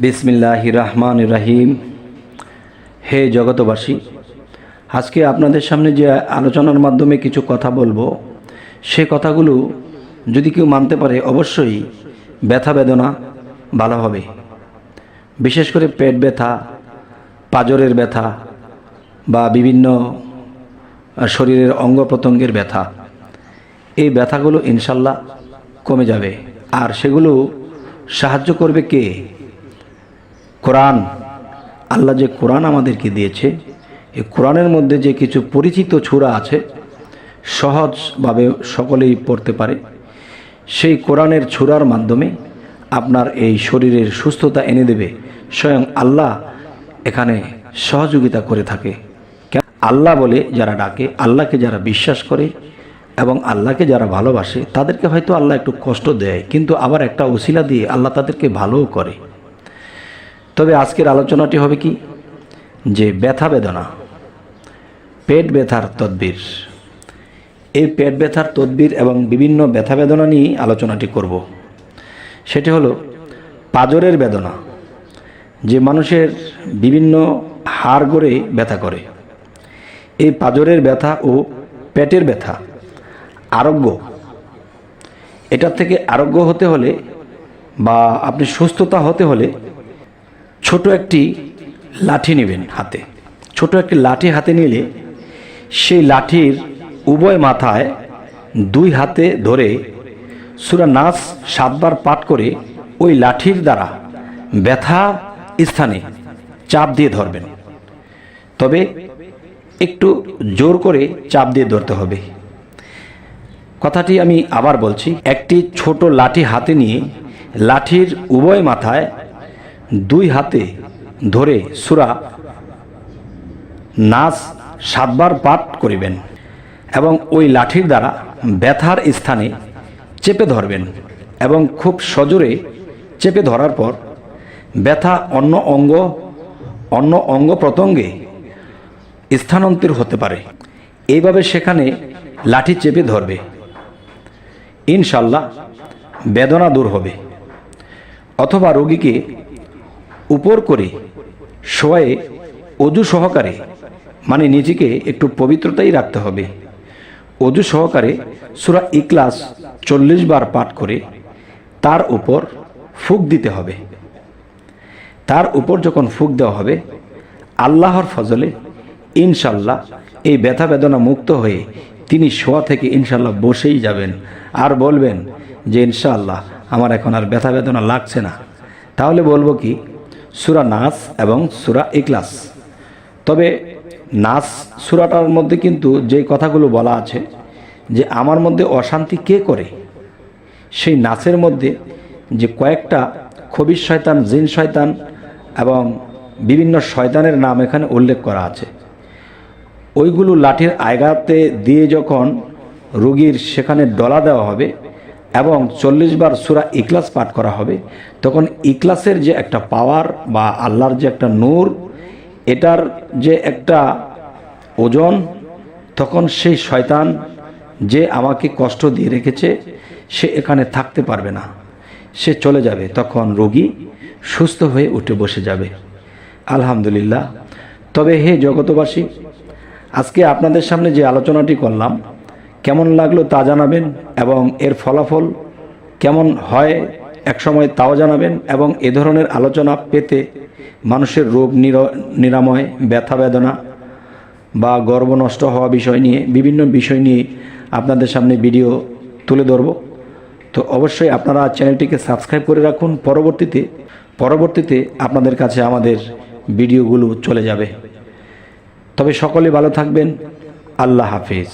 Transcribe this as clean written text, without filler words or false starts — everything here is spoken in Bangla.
বিসমিল্লাহির রহমানির রহিম। হে জগতবাসী, আজকে আপনাদের সামনে যে আলোচনার মাধ্যমে কিছু কথা বলবো, সে কথাগুলো যদি কেউ মানতে পারে অবশ্যই ব্যথা বেদনা ভালো হবে। বিশেষ করে পেট ব্যথা, পাঁজরের ব্যথা বা বিভিন্ন শরীরের অঙ্গ প্রত্যঙ্গের ব্যথা, এই ব্যথাগুলো ইনশাল্লাহ কমে যাবে। আর সেগুলো সাহায্য করবে কে? কোরআন। আল্লাহ যে কোরআন আমাদেরকে দিয়েছে, এই কোরআনের মধ্যে যে কিছু পরিচিত সূরা আছে, সহজভাবে সকলেই পড়তে পারে, সেই কোরআনের সূরার মাধ্যমে আপনার এই শরীরের সুস্থতা এনে দেবে স্বয়ং আল্লাহ। এখানে সহযোগিতা করে থাকে। আল্লাহ বলে যারা ডাকে, আল্লাহকে যারা বিশ্বাস করে এবং আল্লাহকে যারা ভালোবাসে, তাদেরকে হয়তো আল্লাহ একটু কষ্ট দেয়, কিন্তু আবার একটা ওসিলা দিয়ে আল্লাহ তাদেরকে ভালোও করে। তবে আজকের আলোচনাটি হবে কি, যে ব্যথা বেদনা, পেট ব্যথার তদবির। এই পেট ব্যথার তদবির এবং বিভিন্ন ব্যথা বেদনা নিয়ে আলোচনাটি করব। সেটি হলো পাঁজরের বেদনা, যে মানুষের বিভিন্ন হাড় গড়ে ব্যথা করে। এই পাঁজরের ব্যথা ও পেটের ব্যথা আরোগ্য, এটার থেকে আরোগ্য হতে হলে বা আপনি সুস্থতা হতে হলে ছোট একটি লাঠি নেবেন হাতে। ছোট একটি লাঠি হাতে নিলে সেই লাঠির উভয় মাথায় দুই হাতে ধরে সূরা নাস 7 বার পাঠ করে ওই লাঠির দ্বারা ব্যথা স্থানে চাপ দিয়ে ধরবেন। তবে একটু জোর করে চাপ দিয়ে ধরতে হবে। কথাটি আমি আবার বলছি, একটি ছোট লাঠি হাতে নিয়ে লাঠির উভয় মাথায় দুই হাতে ধরে সূরা নাস 7 বার পাঠ করিবেন এবং ওই লাঠির দ্বারা ব্যথার স্থানে চেপে ধরবেন এবং খুব সজোরে চেপে ধরার পর ব্যথা অন্য অঙ্গ প্রত্যঙ্গে স্থানান্তর হতে পারে। এইভাবে সেখানে লাঠি চেপে ধরবে, ইনশাল্লাহ বেদনা দূর হবে। অথবা রোগীকে উপর করে শোয়ে অজু সহকারে, মানে নিজেকে একটু পবিত্রতাই রাখতে হবে, অজু সহকারে সূরা ইখলাস 40 বার পাঠ করে তার উপর ফুঁক দিতে হবে। তার উপর যখন ফুঁক দেওয়া হবে, আল্লাহর ফজলে ইনশাল্লাহ এই ব্যথা বেদনা মুক্ত হয়ে তিনি শোয়া থেকে ইনশাল্লাহ বসেই যাবেন আর বলবেন যে ইনশাআল্লাহ আমার এখন আর ব্যথা বেদনা লাগছে না। তাহলে বলবো কি, সূরা নাস এবং সূরা ইখলাস। তবে নাস সূরাটার মধ্যে কিন্তু যে কথাগুলো বলা আছে যে আমার মধ্যে অশান্তি কে করে, সেই নাসের মধ্যে যে কয়েকটা খবিশ শয়তান, জিন শয়তান এবং বিভিন্ন শয়তানের নাম এখানে উল্লেখ করা আছে। ওইগুলো লাঠির আয়গাতে দিয়ে যখন রোগীর সেখানে ডলা দেওয়া হবে এবং 40 বার সূরা ইখলাস পাঠ করা হবে, তখন ইখলাসের যে একটা পাওয়ার বা আল্লাহর যে একটা নূর, এটার যে একটা ওজন, তখন সেই শয়তান যে আমাকে কষ্ট দিয়ে রেখেছে সে এখানে থাকতে পারবে না, সে চলে যাবে। তখন রোগী সুস্থ হয়ে উঠে বসে যাবে। আলহামদুলিল্লাহ। তবে হে জগতবাসী, আজকে আপনাদের সামনে যে আলোচনাটি করলাম কেমন লাগলো তা জানাবেন এবং এর ফলাফল কেমন হয় একসময় তাও জানাবেন। এবং এ ধরনের আলোচনা পেতে মানুষের রোগ নিরাময়, ব্যথা বেদনা বা গর্ভ নষ্ট হওয়া বিষয় নিয়ে, বিভিন্ন বিষয় নিয়ে আপনাদের সামনে ভিডিও তুলে ধরব। তো অবশ্যই আপনারা চ্যানেলটিকে সাবস্ক্রাইব করে রাখুন। পরবর্তীতে আপনাদের কাছে আমাদের ভিডিওগুলো চলে যাবে। তবে সকলে ভালো থাকবেন। আল্লাহ হাফেজ।